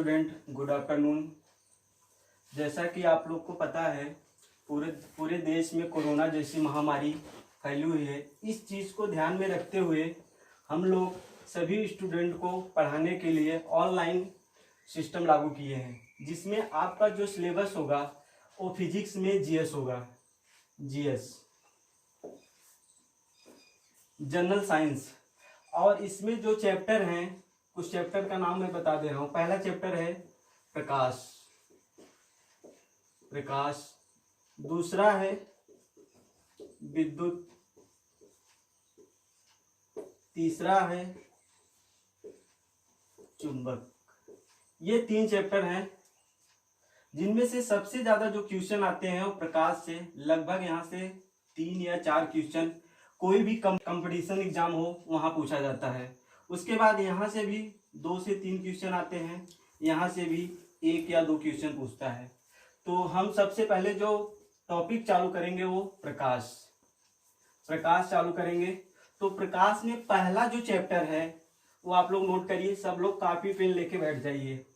Student, good afternoon. जैसा कि आप लोग को पता है, पूरे देश में कोरोना जैसी महामारी फैली हुई है। इस चीज़ को ध्यान में रखते हुए हम लोग सभी स्टूडेंट को पढ़ाने के लिए ऑनलाइन सिस्टम लागू किए हैं, जिसमें आपका जो सिलेबस होगा वो फिजिक्स में जीएस होगा, जीएस जनरल साइंस। और इसमें जो चैप्टर हैं, कुछ चैप्टर का नाम मैं बता दे रहा हूँ। पहला चैप्टर है प्रकाश, दूसरा है विद्युत, तीसरा है चुंबक। ये 3 चैप्टर हैं, जिनमें से सबसे ज्यादा जो क्वेश्चन आते हैं वो प्रकाश से। लगभग यहाँ से 3 या 4 क्वेश्चन कोई भी कंपटीशन एग्जाम हो वहाँ पूछा जाता है। उसके बाद यहाँ से भी 2 से 3 क्वेश्चन आते हैं, यहाँ से भी 1 या 2 क्वेश्चन पूछता है। तो हम सबसे पहले जो टॉपिक चालू करेंगे वो प्रकाश चालू करेंगे। तो प्रकाश में पहला जो चैप्टर है वो आप लोग नोट करिए, सब लोग कॉपी पेन लेके बैठ जाइए।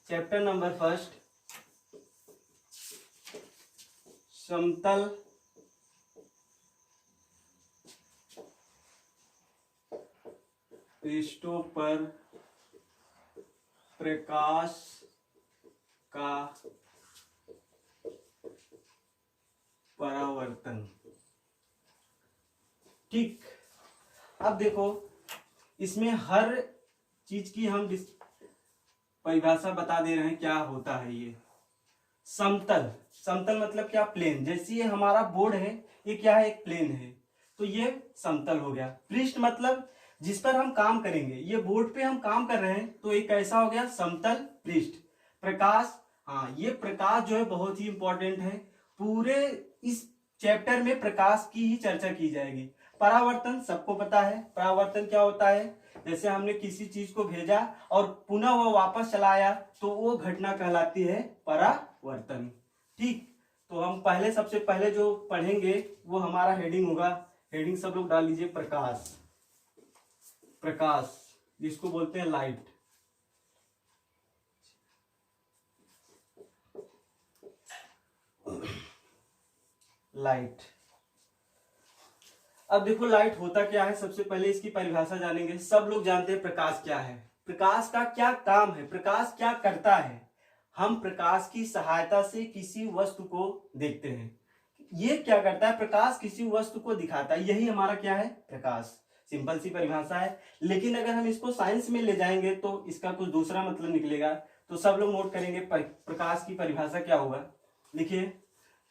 चैप्टर नंबर 1, समतल पृष्ठों पर प्रकाश का परावर्तन। ठीक, अब देखो इसमें हर चीज की हम परिभाषा बता दे रहे हैं क्या होता है। ये समतल मतलब क्या? प्लेन। जैसे ये हमारा बोर्ड है, ये क्या है? एक प्लेन है, तो ये समतल हो गया। पृष्ठ मतलब जिस पर हम काम करेंगे, ये बोर्ड पे हम काम कर रहे हैं तो एक कैसा हो गया? समतल पृष्ठ। प्रकाश, हाँ, ये प्रकाश जो है बहुत ही इंपॉर्टेंट है। पूरे इस चैप्टर में प्रकाश की ही चर्चा की जाएगी। परावर्तन सबको पता है, परावर्तन क्या होता है? जैसे हमने किसी चीज को भेजा और पुनः वो वापस चला आया तो वो घटना कहलाती है परावर्तन। ठीक, तो हम सबसे पहले जो पढ़ेंगे वो हमारा हेडिंग होगा। हेडिंग सब लोग डाल लीजिए, प्रकाश जिसको बोलते हैं लाइट। लाइट। अब देखो लाइट होता क्या है, सबसे पहले इसकी परिभाषा जानेंगे। सब लोग जानते हैं प्रकाश क्या है, प्रकाश का क्या काम है, प्रकाश क्या करता है। हम प्रकाश की सहायता से किसी वस्तु को देखते हैं। ये क्या करता है? प्रकाश किसी वस्तु को दिखाता है, यही हमारा क्या है? प्रकाश। सिंपल सी परिभाषा है, लेकिन अगर हम इसको साइंस में ले जाएंगे तो इसका कुछ दूसरा मतलब निकलेगा। तो सब लोग नोट करेंगे प्रकाश की परिभाषा क्या होगा। लिखिए,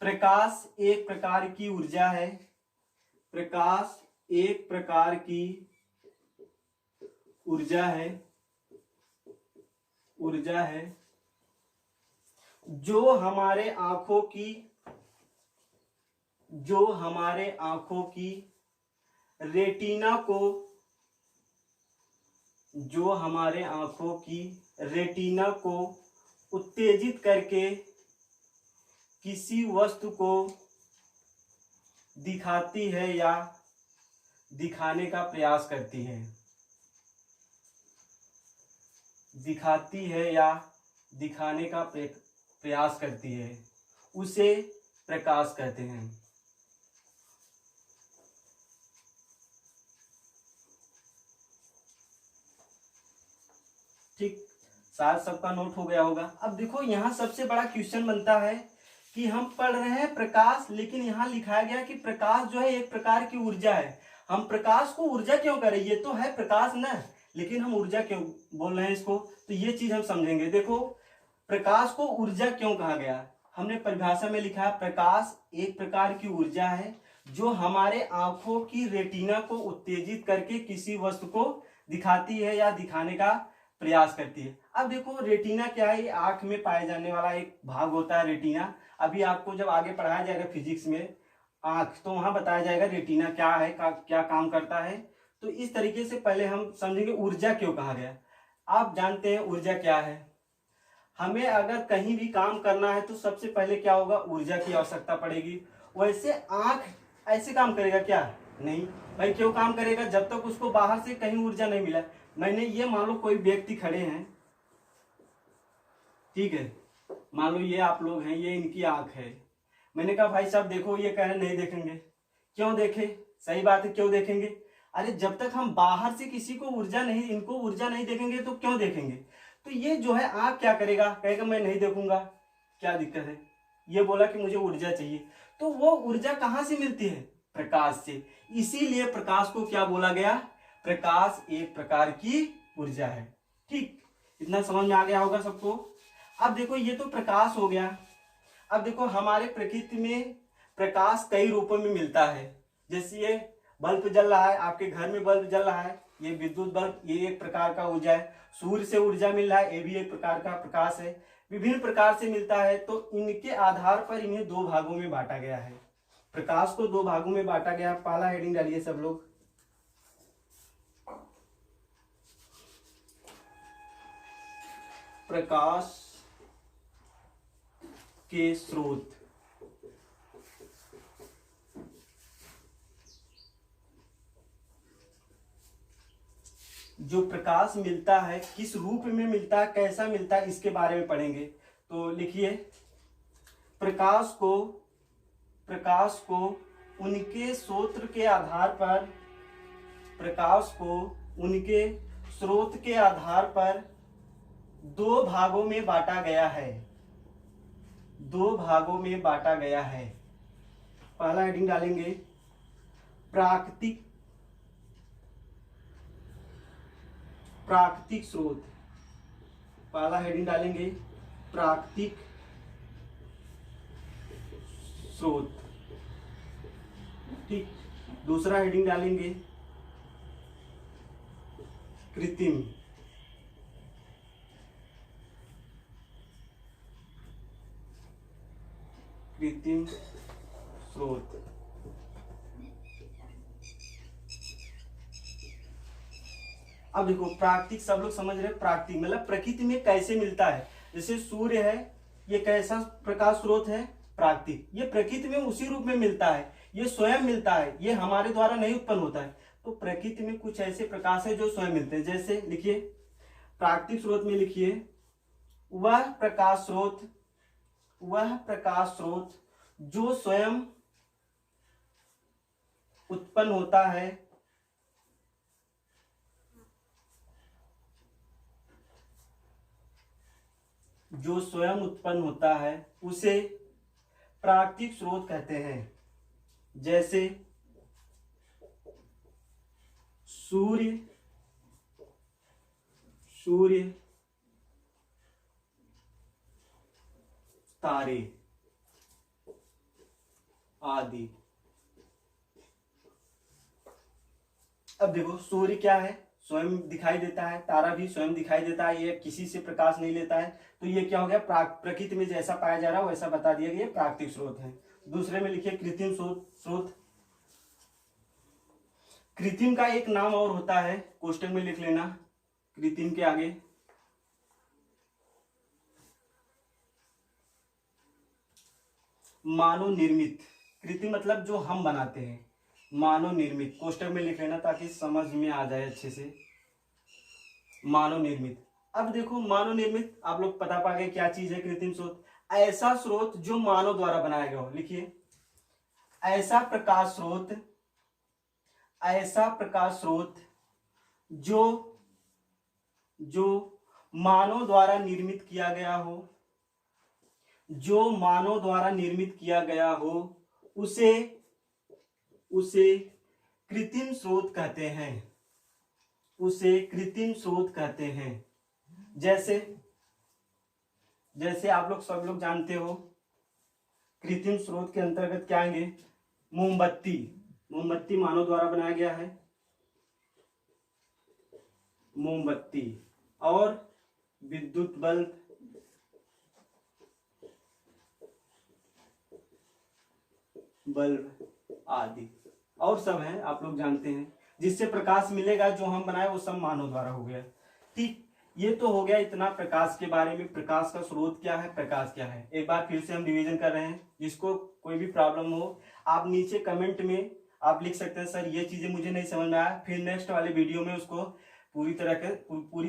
प्रकाश एक प्रकार की ऊर्जा है। प्रकाश एक प्रकार की ऊर्जा है जो हमारे आंखों की रेटिना को उत्तेजित करके किसी वस्तु को दिखाती है या दिखाने का प्रयास करती है। उसे प्रकाश कहते हैं। ठीक, शायद सबका नोट हो गया होगा। अब देखो यहाँ सबसे बड़ा क्वेश्चन बनता है कि हम पढ़ रहे हैं प्रकाश, लेकिन यहाँ लिखाया गया कि प्रकाश जो है एक प्रकार की ऊर्जा है। हम प्रकाश को ऊर्जा क्यों करें? ये तो है प्रकाश ना, लेकिन हम ऊर्जा क्यों बोल रहे हैं इसको? तो ये चीज हम समझेंगे। देखो, प्रकाश को ऊर्जा क्यों कहा गया? हमने परिभाषा में लिखा है, प्रकाश एक प्रकार की ऊर्जा है जो हमारे आंखों की रेटिना को उत्तेजित करके किसी वस्तु को दिखाती है या दिखाने का प्रयास करती है। अब देखो रेटिना क्या है? ये आंख में पाए जाने वाला एक भाग होता है रेटिना। अभी आपको जब आगे पढ़ाया जाएगा फिजिक्स में आंख, तो वहां बताया जाएगा रेटिना क्या है, क्या काम करता है। तो इस तरीके से पहले हम समझेंगे ऊर्जा क्यों कहा गया। आप जानते हैं ऊर्जा क्या है? हमें अगर कहीं भी काम करना है तो सबसे पहले क्या होगा? ऊर्जा की आवश्यकता पड़ेगी। वैसे आंख ऐसे काम करेगा क्या? नहीं भाई, क्यों काम करेगा? जब तक उसको बाहर से कहीं ऊर्जा नहीं मिला। मैंने ये मान लो कोई व्यक्ति खड़े हैं, ठीक है। मान लो ये आप लोग हैं, ये इनकी आंख है। मैंने कहा भाई साहब देखो, ये कह रहे नहीं देखेंगे। क्यों देखे? सही बात है, क्यों देखेंगे? अरे जब तक हम बाहर से किसी को ऊर्जा नहीं, इनको ऊर्जा नहीं देखेंगे तो क्यों देखेंगे? तो ये जो है आंख क्या करेगा? कहेगा मैं नहीं देखूंगा, क्या दिक्कत है? ये बोला कि मुझे ऊर्जा चाहिए, तो वो ऊर्जा कहां से मिलती है? प्रकाश से। इसीलिए प्रकाश को क्या बोला गया? प्रकाश एक प्रकार की ऊर्जा है। ठीक, इतना समझ में आ गया होगा सबको। अब देखो ये तो प्रकाश हो गया। अब देखो हमारे प्रकृति में प्रकाश कई रूपों में मिलता है। जैसे ये बल्ब जल रहा है, आपके घर में बल्ब जल रहा है, ये विद्युत बल्ब, ये एक प्रकार का ऊर्जा है। सूर्य से ऊर्जा मिल रहा है, ये भी एक प्रकार का प्रकाश है। विभिन्न प्रकार से मिलता है, तो इनके आधार पर इन्हें दो भागों में बांटा गया है। प्रकाश को दो भागों में बांटा गया। पहला हेडिंग डालिए सब लोग, प्रकाश के स्रोत। जो प्रकाश मिलता है किस रूप में मिलता है, कैसा मिलता है, इसके बारे में पढ़ेंगे। तो लिखिए, प्रकाश को उनके स्रोत के आधार पर, प्रकाश को उनके स्रोत के आधार पर दो भागों में बांटा गया है। दो भागों में बांटा गया है। पहला हेडिंग डालेंगे प्राकृतिक स्रोत। पहला हेडिंग डालेंगे प्राकृतिक स्रोत। ठीक, दूसरा हेडिंग डालेंगे कृत्रिम। कृत्रिम स्रोत। अब देखो प्राकृतिक सब लोग समझ रहे हैं। प्राकृतिक मतलब प्रकृति में कैसे मिलता है। जैसे सूर्य है, ये कैसा प्रकाश स्रोत है? प्राकृतिक। ये प्रकृति में उसी रूप में मिलता है, ये स्वयं मिलता है, ये हमारे द्वारा नहीं उत्पन्न होता है। तो प्रकृति में कुछ ऐसे प्रकाश है जो स्वयं मिलते हैं। जैसे लिखिए प्राकृतिक स्रोत में, लिखिए वह प्रकाश स्रोत जो स्वयं उत्पन्न होता है, जो स्वयं उत्पन्न होता है उसे प्राकृतिक स्रोत कहते हैं। जैसे सूर्य, तारे आदि। अब देखो सूर्य क्या है? स्वयं दिखाई देता है, तारा भी स्वयं दिखाई देता है, ये किसी से प्रकाश नहीं लेता है। तो ये क्या हो गया? प्रकृति में जैसा पाया जा रहा है वैसा बता दिया गया, प्राकृतिक स्रोत है। दूसरे में लिखिए कृत्रिम स्रोत। कृत्रिम का एक नाम और होता है, कोष्टक में लिख लेना, कृत्रिम के आगे मानव निर्मित। कृत्रिम मतलब जो हम बनाते हैं, मानव निर्मित, कोष्टक में लिख लेना ताकि समझ में आ जाए अच्छे से। मानव निर्मित। अब देखो मानव निर्मित आप लोग पता पा गए क्या चीज है कृत्रिम स्रोत? ऐसा स्रोत जो मानव द्वारा बनाया गया हो। लिखिए ऐसा प्रकाश स्रोत जो मानव द्वारा निर्मित किया गया हो, जो मानव द्वारा निर्मित किया गया हो, उसे कृत्रिम स्रोत कहते हैं। उसे कृत्रिम स्रोत कहते हैं। जैसे आप लोग सब लोग जानते हो कृत्रिम स्रोत के अंतर्गत क्या आएंगे? मोमबत्ती मानव द्वारा बनाया गया है, मोमबत्ती। और विद्युत बल्ब आदि और सब है, आप लोग जानते हैं। जिससे प्रकाश मिलेगा, जो हम बनाए वो सब मानव द्वारा हो गया। ठीक, ये तो हो गया इतना प्रकाश के बारे में। प्रकाश का स्रोत क्या है, प्रकाश क्या है, एक बार फिर से हम रिवीजन कर रहे हैं। जिसको कोई भी प्रॉब्लम हो आप नीचे कमेंट में आप लिख सकते हैं, सर ये चीजें मुझे नहीं समझ में आया। फिर नेक्स्ट वाले वीडियो में उसको पूरी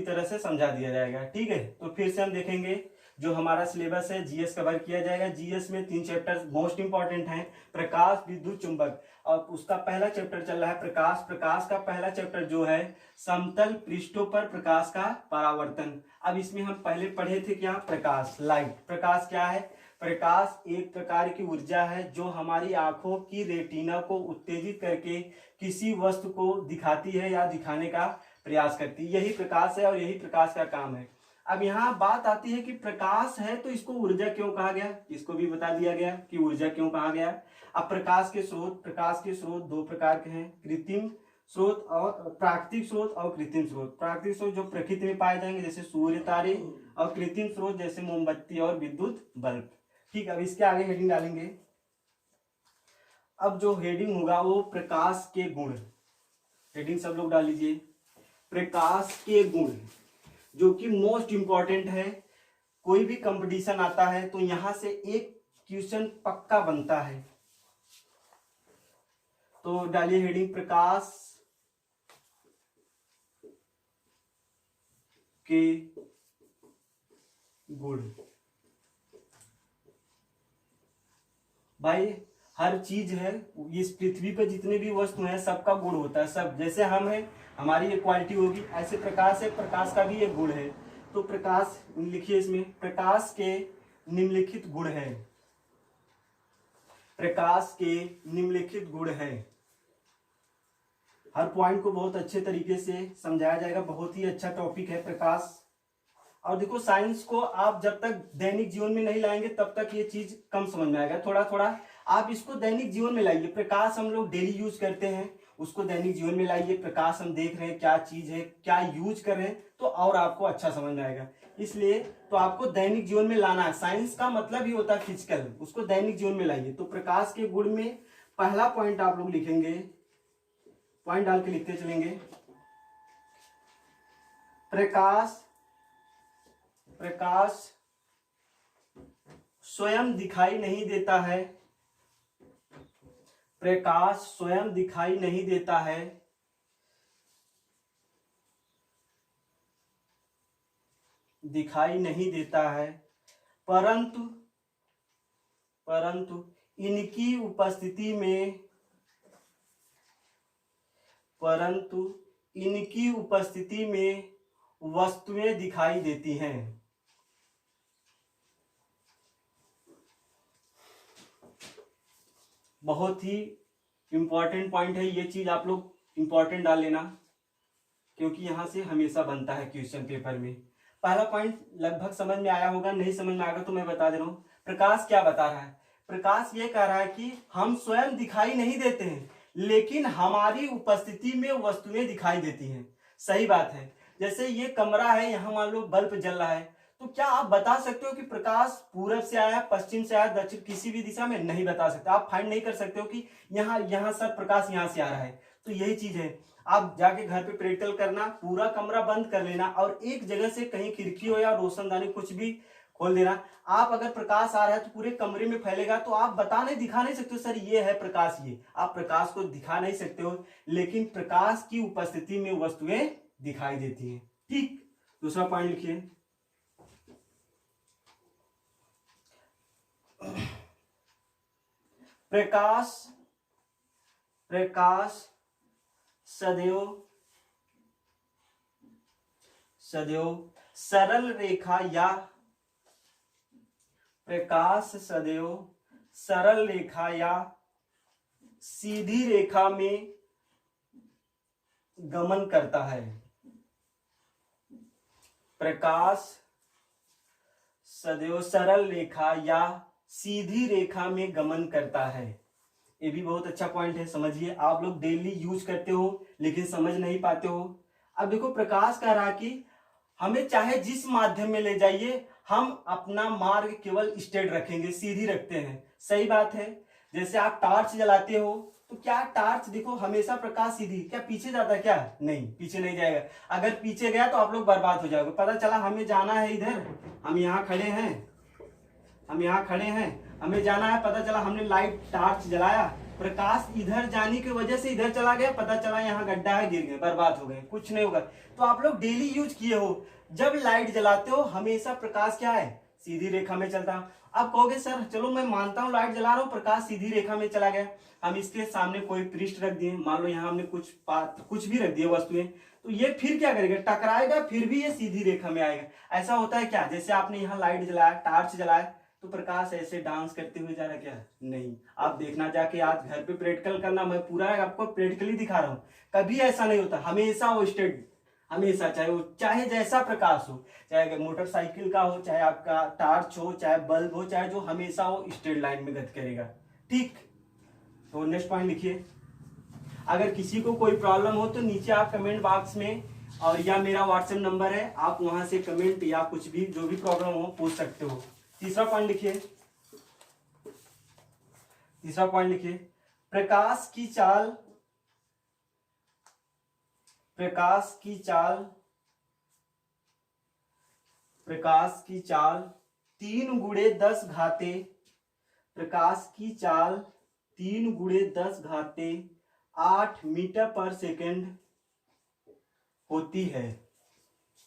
तरह से समझा दिया जाएगा। ठीक है, तो फिर से हम देखेंगे जो हमारा सिलेबस है जीएस कवर किया जाएगा। जीएस में 3 चैप्टर मोस्ट इंपॉर्टेंट हैं, प्रकाश, विद्युत, चुंबक। और उसका पहला चैप्टर चल रहा है प्रकाश। प्रकाश का पहला चैप्टर जो है समतल पृष्ठों पर प्रकाश का परावर्तन। अब इसमें हम पहले पढ़े थे क्या, प्रकाश, लाइट। प्रकाश क्या है? प्रकाश एक प्रकार की ऊर्जा है जो हमारी आंखों की रेटिना को उत्तेजित करके किसी वस्तु को दिखाती है या दिखाने का प्रयास करती है। यही प्रकाश है और यही प्रकाश का काम है। अब यहाँ बात आती है कि प्रकाश है तो इसको ऊर्जा क्यों कहा गया, इसको भी बता दिया गया कि ऊर्जा क्यों कहा गया। अब प्रकाश के स्रोत 2 प्रकार के हैं, कृत्रिम स्रोत और प्राकृतिक स्रोत और कृत्रिम स्रोत। प्राकृतिक स्रोत जो प्रकृति में पाए जाएंगे जैसे सूर्य, तारे, और कृत्रिम स्रोत जैसे मोमबत्ती और विद्युत बल्ब। ठीक, अब इसके आगे हेडिंग डालेंगे। अब जो हेडिंग होगा वो प्रकाश के गुण। हेडिंग सब लोग डाल लीजिए, प्रकाश के गुण, जो कि मोस्ट इंपॉर्टेंट है। कोई भी कंपटीशन आता है तो यहां से एक क्वेश्चन पक्का बनता है। तो डालिए हेडिंग प्रकाश के गुण। भाई हर चीज है इस पृथ्वी पर, जितने भी वस्तु हैं सबका गुण होता है। सब जैसे हम हैं, हमारी एक क्वालिटी होगी, ऐसे प्रकाश है, प्रकाश का भी एक गुण है। तो प्रकाश लिखिए इसमें, प्रकाश के निम्नलिखित गुण है। प्रकाश के निम्नलिखित गुण है। हर पॉइंट को बहुत अच्छे तरीके से समझाया जाएगा। बहुत ही अच्छा टॉपिक है प्रकाश। और देखो साइंस को आप जब तक दैनिक जीवन में नहीं लाएंगे तब तक ये चीज कम समझ में आएगा। थोड़ा थोड़ा आप इसको दैनिक जीवन में लाइए। प्रकाश हम लोग डेली यूज करते हैं, उसको दैनिक जीवन में लाइए। प्रकाश हम देख रहे हैं क्या चीज है, क्या यूज कर रहे हैं, तो और आपको अच्छा समझ में आएगा। इसलिए तो आपको दैनिक जीवन में लाना है। साइंस का मतलब ही होता है फिजिकल, उसको दैनिक जीवन में लाइए। तो प्रकाश के गुण में पहला पॉइंट आप लोग लिखेंगे, पॉइंट डाल के लिखते चलेंगे। प्रकाश स्वयं दिखाई नहीं देता है। प्रकाश स्वयं दिखाई नहीं देता है, दिखाई नहीं देता है, परंतु इनकी उपस्थिति में वस्तुएं दिखाई देती हैं। बहुत ही इंपॉर्टेंट पॉइंट है, ये चीज आप लोग इंपॉर्टेंट डाल लेना, क्योंकि यहां से हमेशा बनता है क्वेश्चन पेपर में। पहला पॉइंट लगभग समझ में आया होगा, नहीं समझ में आएगा तो मैं बता दे रहा हूं। प्रकाश क्या बता रहा है? प्रकाश ये कह रहा है कि हम स्वयं दिखाई नहीं देते हैं, लेकिन हमारी उपस्थिति में वस्तुएं दिखाई देती हैं। सही बात है। जैसे ये कमरा है, यहाँ मान लो बल्ब जल रहा है, तो क्या आप बता सकते हो कि प्रकाश पूरब से आया, पश्चिम से आया, दक्षिण, किसी भी दिशा में? नहीं बता सकते। आप फाइंड नहीं कर सकते हो कि यहाँ सब प्रकाश यहाँ से आ रहा है। तो यही चीज है, आप जाके घर पे प्रैक्टिकल करना, पूरा कमरा बंद कर लेना और एक जगह से कहीं खिड़की हो या रोशनदानी कुछ भी खोल देना। आप अगर प्रकाश आ रहा है तो पूरे कमरे में फैलेगा, तो आप दिखा नहीं सकते हो सर ये है प्रकाश। ये आप प्रकाश को दिखा नहीं सकते हो, लेकिन प्रकाश की उपस्थिति में वस्तुएं दिखाई देती हैं। ठीक, दूसरा पॉइंट लिखिए। प्रकाश सदैव सरल रेखा या सीधी रेखा में गमन करता है। प्रकाश सदैव सरल रेखा या सीधी रेखा में गमन करता है। ये भी बहुत अच्छा पॉइंट है, समझिए। आप लोग डेली यूज करते हो लेकिन समझ नहीं पाते हो। अब देखो प्रकाश कह रहा कि हमें चाहे जिस माध्यम में ले जाइए, हम अपना मार्ग केवल स्ट्रेट रखेंगे, सीधी रखते हैं। सही बात है। जैसे आप टॉर्च जलाते हो तो क्या टॉर्च देखो हमेशा प्रकाश सीधी, क्या पीछे जाता है? क्या नहीं, पीछे नहीं जाएगा। अगर पीछे गया तो आप लोग बर्बाद हो जाओगे। पता चला हमें जाना है इधर, हम यहाँ खड़े हैं, हमें जाना है, पता चला हमने लाइट टॉर्च जलाया, प्रकाश इधर जाने की वजह से इधर चला गया, पता चला यहाँ गड्ढा है, गिर गए, बर्बाद हो गए, कुछ नहीं होगा। तो आप लोग डेली यूज किए हो, जब लाइट जलाते हो हमेशा प्रकाश क्या है? सीधी रेखा में चलता। आप कहोगे सर चलो मैं मानता हूँ लाइट जला रहा हूँ, प्रकाश सीधी रेखा में चला गया, हम इसके सामने कोई पृष्ठ रख दिए, मान लो यहाँ हमने कुछ भी रख दिए वस्तुएं, तो ये फिर क्या करेगा, टकराएगा, फिर भी ये सीधी रेखा में आएगा। ऐसा होता है क्या, जैसे आपने यहाँ लाइट जलाया, टार्च जलाया, तो प्रकाश ऐसे डांस करते हुए जा रहा है क्या, नहीं। आप देखना जाके आज घर पे प्रैक्टिकल करना, मैं पूरा आपको प्रैक्टिकली दिखा रहा हूँ, कभी ऐसा नहीं होता, हमेशा वो स्ट्रेट, हमेशा, चाहे जैसा प्रकाश हो, चाहे मोटरसाइकिल का हो, चाहे आपका टार्च हो, चाहे बल्ब हो, चाहे जो, हमेशा वो स्ट्रेट लाइन में गति करेगा। ठीक, तो नेक्स्ट पॉइंट लिखिए। अगर किसी को कोई प्रॉब्लम हो तो नीचे आप कमेंट बॉक्स में, और या मेरा व्हाट्सएप नंबर है, आप वहां से कमेंट या कुछ भी जो भी प्रॉब्लम हो पूछ सकते हो। तीसरा पॉइंट लिखिए, तीसरा पॉइंट लिखिए, प्रकाश की चाल, प्रकाश की चाल, प्रकाश की चाल 3 गुणे 10 घाते, प्रकाश की चाल 3 गुणे 10 घाते 8 मीटर पर सेकेंड होती है।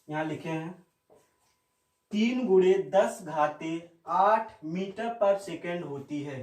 यहां लिखे हैं 3 गुणे 10 घाते 8 मीटर पर सेकेंड होती है।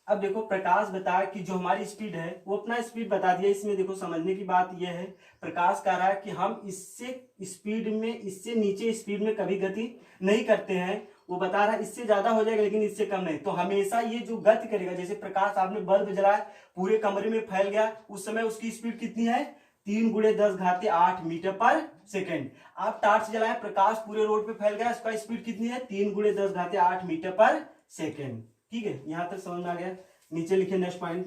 अब देखो प्रकाश बताया कि जो हमारी स्पीड है वो अपना स्पीड बता दिया। इसमें देखो समझने की बात यह है, प्रकाश कह रहा है कि हम इससे स्पीड में, इससे नीचे स्पीड में कभी गति नहीं करते हैं। वो बता रहा है इससे ज्यादा हो जाएगा लेकिन इससे कम नहीं। तो हमेशा ये जो गति करेगा, जैसे प्रकाश आपने बल्ब जलाया, पूरे कमरे में फैल गया, उस समय उसकी स्पीड कितनी है, 3 गुणे 10 घाते 8 मीटर पर सेकेंड। आप टार्च जलाए, प्रकाश पूरे रोड पे फैल गया, उसका स्पीड कितनी है, 3 गुणे 10 घाते 8 मीटर पर सेकेंड। ठीक है, यहां तक समझ में आ गया। नीचे लिखे नेक्स्ट पॉइंट,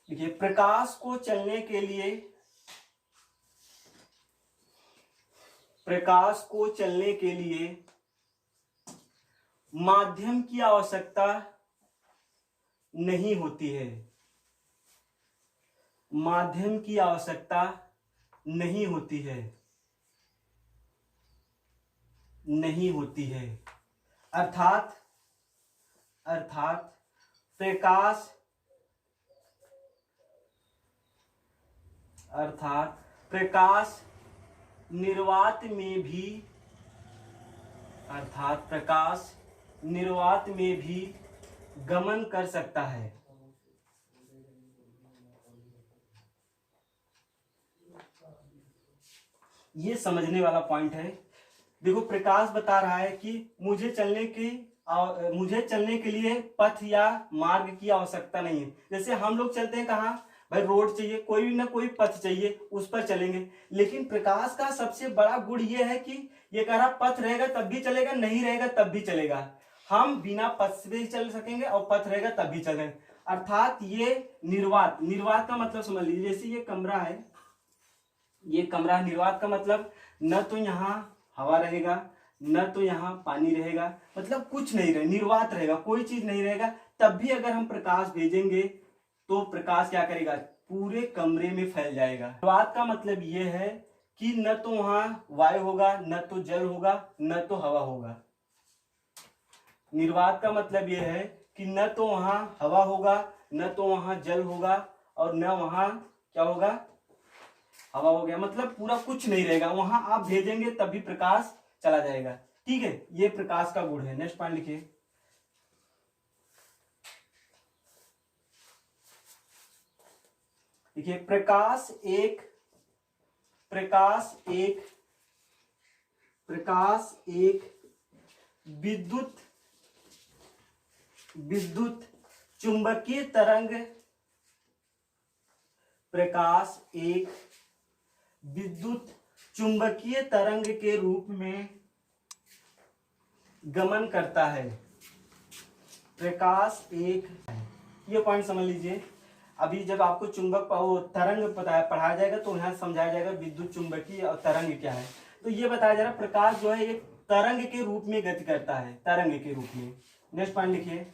देखिए प्रकाश को चलने के लिए, प्रकाश को चलने के लिए माध्यम की आवश्यकता नहीं होती है, माध्यम की आवश्यकता नहीं होती है, नहीं होती है। अर्थात, अर्थात प्रकाश, अर्थात प्रकाश निर्वात में भी, अर्थात प्रकाश निर्वात में भी गमन कर सकता है। ये समझने वाला पॉइंट है। देखो प्रकाश बता रहा है कि मुझे चलने के लिए पथ या मार्ग की आवश्यकता नहीं है। जैसे हम लोग चलते हैं कहाँ भाई, रोड चाहिए, कोई ना कोई पथ चाहिए, उस पर चलेंगे। लेकिन प्रकाश का सबसे बड़ा गुण ये है कि ये कह रहा पथ रहेगा तब भी चलेगा, नहीं रहेगा तब भी चलेगा। हम बिना पथ से भी चल सकेंगे और पथ रहेगा तब भी चलेंगे। अर्थात ये निर्वात, निर्वात का मतलब समझ लीजिए, जैसे ये कमरा है, ये कमरा, निर्वात का मतलब न तो यहाँ हवा रहेगा, न तो यहाँ पानी रहेगा, मतलब कुछ नहीं रहेगा, निर्वात रहेगा, कोई चीज नहीं रहेगा। तब भी अगर हम प्रकाश भेजेंगे तो प्रकाश क्या करेगा, पूरे कमरे में फैल जाएगा। निर्वात का मतलब यह है कि न तो वहां वायु होगा, न तो जल होगा, न तो हवा होगा। निर्वात का मतलब यह है कि न तो वहां हवा होगा, न तो वहां जल होगा, और न वहां क्या होगा, हवा हो गया, मतलब पूरा कुछ नहीं रहेगा। वहां आप भेजेंगे तब भी प्रकाश चला जाएगा। ठीक है, ये प्रकाश का गुण है। नेक्स्ट पॉइंट लिखिए, देखिए प्रकाश एक, प्रकाश एक, प्रकाश एक विद्युत, विद्युत चुंबकीय तरंग, प्रकाश एक विद्युत चुंबकीय तरंग के रूप में गमन करता है। प्रकाश एक, ये पॉइंट समझ लीजिए। अभी जब आपको चुंबक वो तरंग पढ़ाया जाएगा तो यहाँ समझाया जाएगा विद्युत चुंबकीय और तरंग क्या है। तो ये बताया जा रहा है प्रकाश जो है एक तरंग के रूप में गति करता है, तरंग के रूप में। नेक्स्ट पॉइंट लिखिए,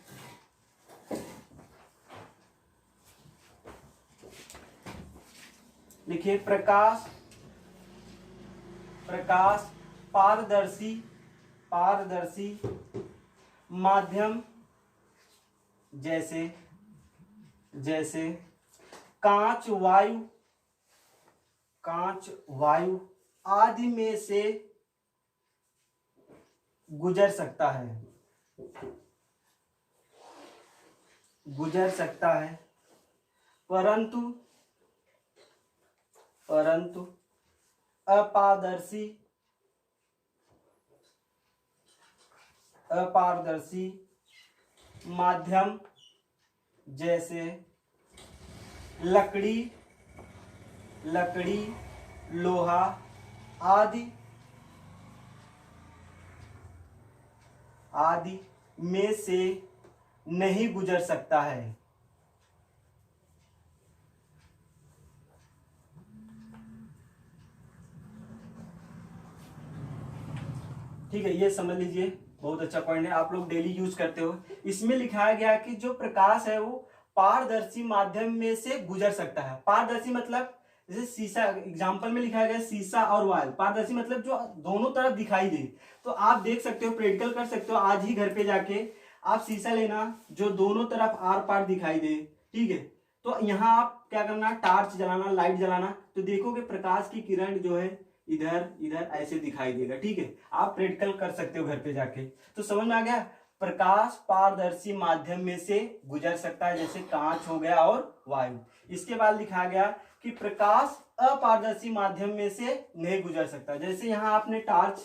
लिखिए प्रकाश, प्रकाश पारदर्शी, पारदर्शी माध्यम जैसे, जैसे कांच, वायु, कांच, वायु आदि में से गुजर सकता है, गुजर सकता है, परंतु अपारदर्शी माध्यम जैसे लकड़ी, लोहा आदि में से नहीं गुजर सकता है। ठीक है, ये समझ लीजिए, बहुत अच्छा पॉइंट है, आप लोग डेली यूज करते हो। इसमें लिखाया गया कि जो प्रकाश है वो पारदर्शी माध्यम में से गुजर सकता है। पारदर्शी मतलब जैसे शीशा, एग्जांपल में लिखाया गया शीशा और वायल। पारदर्शी मतलब जो दोनों तरफ दिखाई दे। तो आप देख सकते हो, प्रैक्टिकल कर सकते हो आज ही घर पे जाके। आप शीशा लेना जो दोनों तरफ आर पार दिखाई दे, ठीक है। तो यहाँ आप क्या करना, टॉर्च जलाना, लाइट जलाना, तो देखोगे प्रकाश की किरण जो है इधर इधर ऐसे दिखाई देगा। ठीक है, आप प्रैक्टिकल कर सकते हो घर पे जाके। तो समझ में आ गया, प्रकाश पारदर्शी माध्यम में से गुजर सकता है, जैसे कांच हो गया और वायु। इसके बाद लिखा गया कि प्रकाश अपारदर्शी माध्यम में से नहीं गुजर सकता। जैसे यहाँ आपने टॉर्च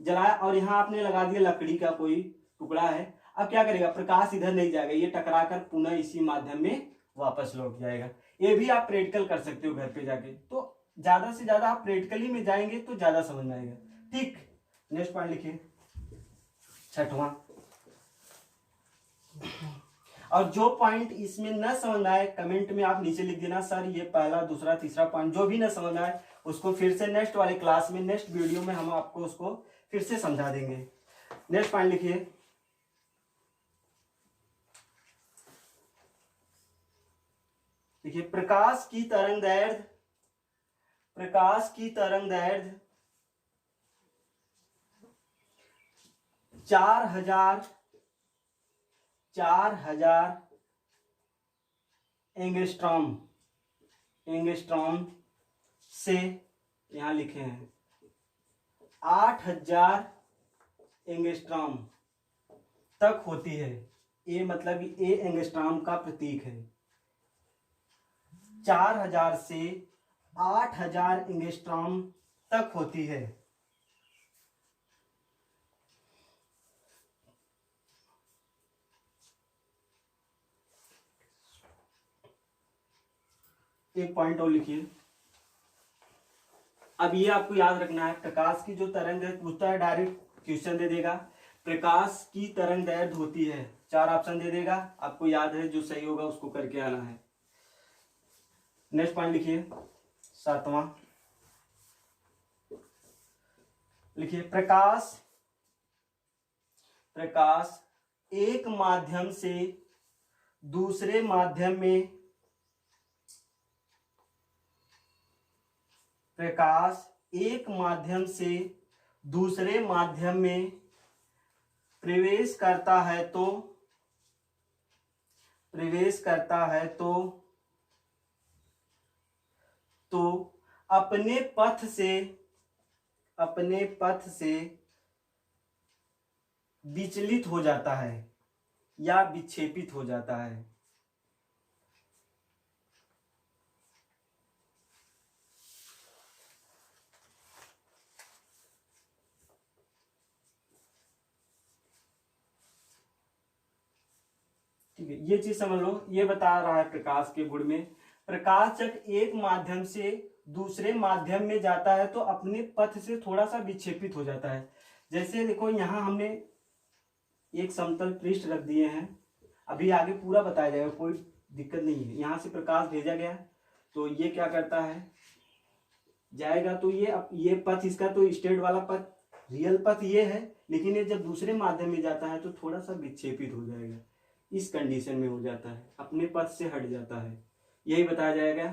जलाया और यहाँ आपने लगा दिया लकड़ी का कोई टुकड़ा है, अब क्या करेगा, प्रकाश इधर नहीं जाएगा, ये टकरा कर पुनः इसी माध्यम में वापस लौट जाएगा। ये भी आप प्रैक्टिकल कर सकते हो घर पे जाके। तो ज्यादा से ज्यादा आप प्रैक्टिकली में जाएंगे तो ज्यादा समझ में आएगा। ठीक, नेक्स्ट पॉइंट लिखिए, छठवां। और जो पॉइंट इसमें न समझ आए कमेंट में आप नीचे लिख देना, सर ये पहला, दूसरा, तीसरा पॉइंट जो भी न समझ आए उसको फिर से नेक्स्ट वाले क्लास में, नेक्स्ट वीडियो में हम आपको उसको फिर से समझा देंगे। नेक्स्ट पॉइंट लिखिए, देखिए प्रकाश की तरंगदैर्घ्य 4000 एंगस्ट्रॉम से, यहां लिखे हैं 8000 एंगस्ट्रॉम तक होती है। ए मतलब ए एंगस्ट्रॉम का प्रतीक है। 4000 से 8000 एंगस्ट्रॉम तक होती है। एक पॉइंट और लिखिए, अब ये आपको याद रखना है, प्रकाश की जो तरंग है, पूछता है डायरेक्ट क्वेश्चन दे देगा, प्रकाश की तरंगदैर्घ्य होती है, 4 ऑप्शन दे देगा, आपको याद है, जो सही होगा उसको करके आना है। नेक्स्ट पॉइंट लिखिए, 7वां लिखिए, प्रकाश एक माध्यम से दूसरे माध्यम में, प्रकाश एक माध्यम से दूसरे माध्यम में प्रवेश करता है तो अपने पथ से विचलित हो जाता है या विक्षेपित हो जाता है। ठीक है, ये चीज समझ लो, ये बता रहा है प्रकाश के गुण में, प्रकाश जब एक माध्यम से दूसरे माध्यम में जाता है तो अपने पथ से थोड़ा सा विक्षेपित हो जाता है। जैसे देखो यहाँ हमने एक समतल पृष्ठ रख दिए हैं, अभी आगे पूरा बताया जाएगा, कोई दिक्कत नहीं है। यहाँ से प्रकाश भेजा गया तो ये क्या करता है, जाएगा, तो ये पथ इसका तो स्ट्रेट वाला पथ, रियल पथ ये है, लेकिन ये जब दूसरे माध्यम में जाता है तो थोड़ा सा विक्षेपित हो जाएगा, इस कंडीशन में हो जाता है, अपने पथ से हट जाता है। यही बताया जाएगा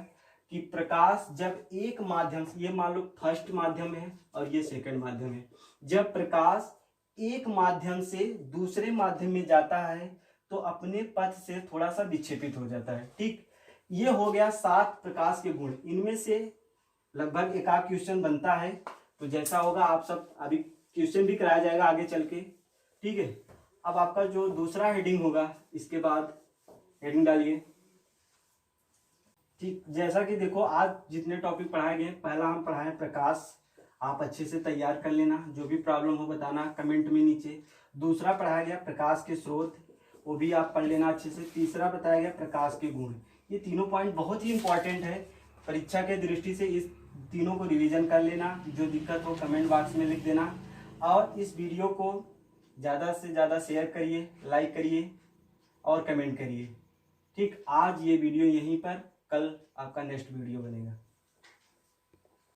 कि प्रकाश जब एक माध्यम से, ये मान लो फर्स्ट माध्यम है और ये सेकंड माध्यम है, जब प्रकाश एक माध्यम से दूसरे माध्यम में जाता है तो अपने पथ से थोड़ा सा विक्षेपित हो जाता है। ठीक, ये हो गया 7 प्रकाश के गुण। इनमें से लगभग एक आध क्वेश्चन बनता है। तो जैसा होगा आप सब, अभी क्वेश्चन भी कराया जाएगा आगे चल के, ठीक है। अब आपका जो दूसरा हेडिंग होगा, इसके बाद हेडिंग डालिए। ठीक, जैसा कि देखो आज जितने टॉपिक पढ़ाए गए, पहला हम पढ़ाए प्रकाश, आप अच्छे से तैयार कर लेना, जो भी प्रॉब्लम हो बताना कमेंट में नीचे। दूसरा पढ़ाया गया प्रकाश के स्रोत, वो भी आप पढ़ लेना अच्छे से। तीसरा बताया गया प्रकाश के गुण। ये तीनों पॉइंट बहुत ही इंपॉर्टेंट है परीक्षा के दृष्टि से, इस तीनों को रिवीजन कर लेना। जो दिक्कत हो कमेंट बॉक्स में लिख देना, और इस वीडियो को ज़्यादा से ज़्यादा शेयर करिए, लाइक करिए और कमेंट करिए। ठीक, आज ये वीडियो यहीं पर, कल आपका नेक्स्ट वीडियो बनेगा।